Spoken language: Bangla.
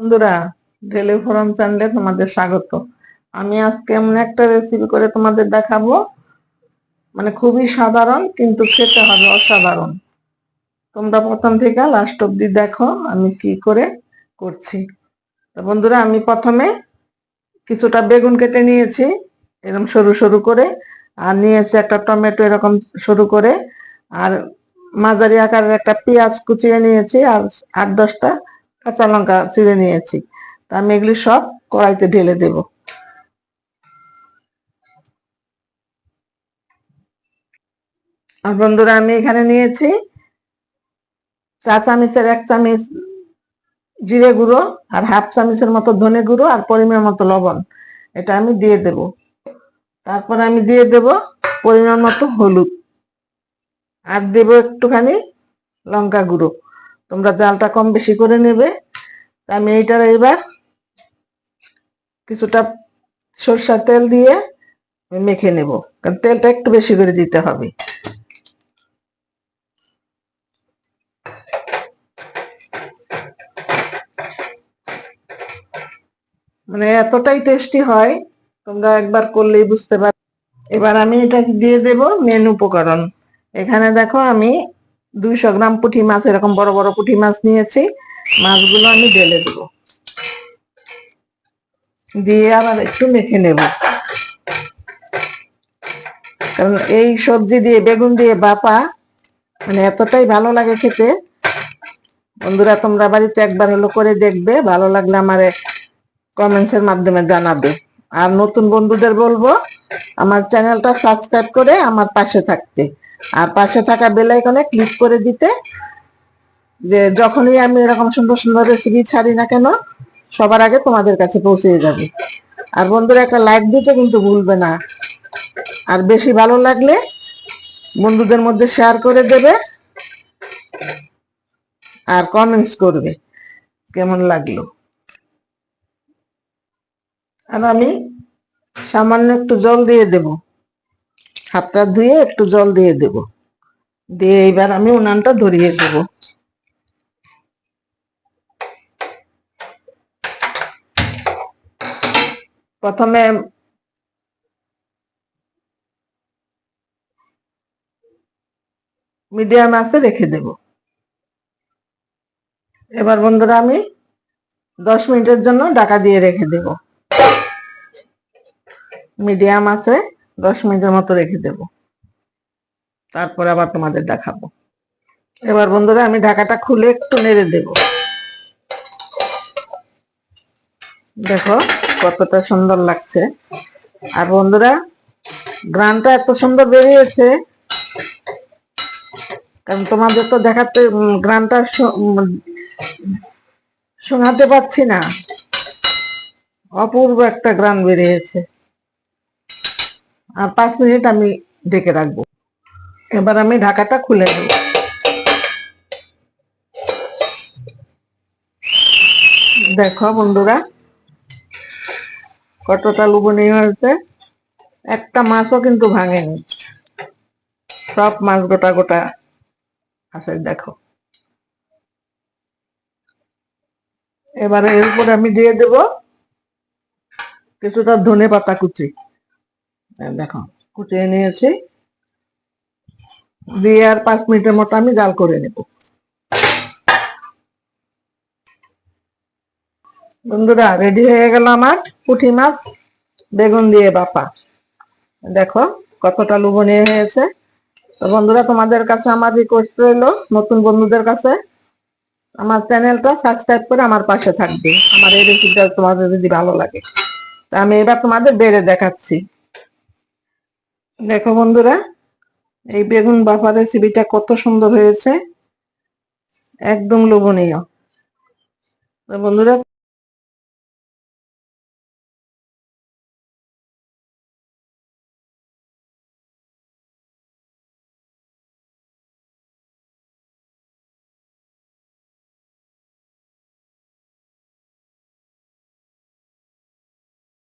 বন্ধুরা, ডেলি ফোরাম চ্যানেলে তোমাদের স্বাগত। আমি আজকে এমন একটা রেসিপি করে তোমাদের দেখাবো, মানে খুবই সাধারণ কিন্তু খেতে হবে অসাধারণ। তোমরা প্রথম থেকে লাস্ট অব্দি দেখো আমি কি করে করছি। তো বন্ধুরা, আমি প্রথমে কিছুটা বেগুন কেটে নিয়েছি এরকম সরু সরু করে, আর নিয়েছি একটা টমেটো এরকম সরু করে, আর মাঝারি আকারের একটা পেঁয়াজ কুচিয়ে নিয়েছি, আর 8-10টা কাঁচা লঙ্কা চিড়ে নিয়েছি। তা আমি এগুলি সব কড়াইতে ঢেলে দেব। আর বন্ধুরা, আমি এখানে নিয়েছি 4 চামচের 1 চামচ জিরে গুঁড়ো, আর হাফ চামচের মতো ধনে গুঁড়ো, আর পরিমাণ মতো লবণ। এটা আমি দিয়ে দেব। তারপরে আমি দিয়ে দেব পরিমাণ মতো হলুদ, আর দেব একটুখানি লঙ্কা গুঁড়ো। তোমরা জালটা কম বেশি করে নেবে। আমি এইটার এবার কিছুটা সরষের তেল দিয়ে মেখে নেব, কারণ তেলটা একটু বেশি করে দিতে হবে। মানে এতটাই টেস্টি হয়, তোমরা একবার করলেই বুঝতে পারবে। এবার আমি এটা দিয়ে দেব মেন উপকরণ। এখানে দেখো আমি 200 গ্রাম পুঁটি মাছ, এরকম বড় বড় পুঁটি মাছ নিয়েছি। মাছগুলো আমি ঢেলে দেব, দিয়ে আবার একটু মেখে নেব। কারণ এই সবজি দিয়ে বেগুন দিয়ে বাপা মানে এতটাই ভালো লাগে খেতে। বন্ধুরা, তোমরা বাড়িতে একবার হলো করে দেখবে, ভালো লাগলে আমারে কমেন্টসের মাধ্যমে জানাবে। আর নতুন বন্ধুদের বলবো আমার চ্যানেলটা সাবস্ক্রাইব করে আমার পাশে থাকতে, আর পাশে থাকা বেল আইকনে ক্লিক করে দিতে, যে যখনই আমি এরকম সুন্দর সুন্দর রেসিপি ছাড়ি না কেন সবার আগে তোমাদের কাছে পৌঁছে যাবে। আর বন্ধুরা, একটা লাইক দিতে কিন্তু ভুলবে না। আর বেশি ভালো লাগলে বন্ধুদের মধ্যে শেয়ার করে দেবে, আর কমেন্টস করবে কেমন লাগলো। আর আমি সামান্য একটু জল দিয়ে দেব, হাতটা ধুয়ে একটু জল দিয়ে দেব, দিয়ে এবার আমি উনানটা ধরিয়ে দেব। প্রথমে মিডিয়াম আঁচে রেখে দেব। এবার বন্ধুরা, আমি 10 মিনিটের জন্য ঢাকা দিয়ে রেখে দেব। মিডিয়াম আঁচে 10 মিনিটের মতো রেখে দেব, তারপর আবার তোমাদের দেখাবো। এবার বন্ধুরা, আমি ঢাকাটা খুলে একটু নেড়ে দেব। দেখো কতটা সুন্দর লাগছে। আর বন্ধুরা, গ্রানটা এত সুন্দর বেরিয়েছে, কারণ তোমাদের তো দেখাতে গ্রানটা শোনাতে পাচ্ছি না। অপূর্ব একটা গ্রান বেরিয়েছে। আর 5 মিনিট আমি ঢেকে রাখবো। এবার আমি ঢাকাটা খুলে নেব। দেখো বন্ধুরা, কতটা লোভনীয় হয়েছে। একটা মাছও কিন্তু ভাঙেনি, সব মাছ গোটা গোটা আছে। দেখো, এবারে এর উপরে আমি দিয়ে দেব কিছুটা ধনে পাতা কুচি। দেখো, কুচিয়ে নিয়েছি, দিয়ে আর 5 মিনিটের মতো আমি জাল করে নেব। বন্ধুরা, রেডি হয়ে গেল আমার পুঁটি মাছ বেগুন দিয়ে বাপা। দেখো কতটা লোভনীয় হয়েছে। তো বন্ধুরা, তোমাদের কাছে আমার রিকোয়েস্ট রইলো, নতুন বন্ধুদের কাছে আমার চ্যানেলটা সাবস্ক্রাইব করে আমার পাশে থাকবে, আমার এই রেসিপিটা তোমাদের যদি ভালো লাগে। তা আমি এবার তোমাদের বেড়ে দেখাচ্ছি। দেখো বন্ধুরা, এই বেগুন বাফা রেসিপিটা কত সুন্দর হয়েছে, একদম লোভনীয়। বন্ধুরা,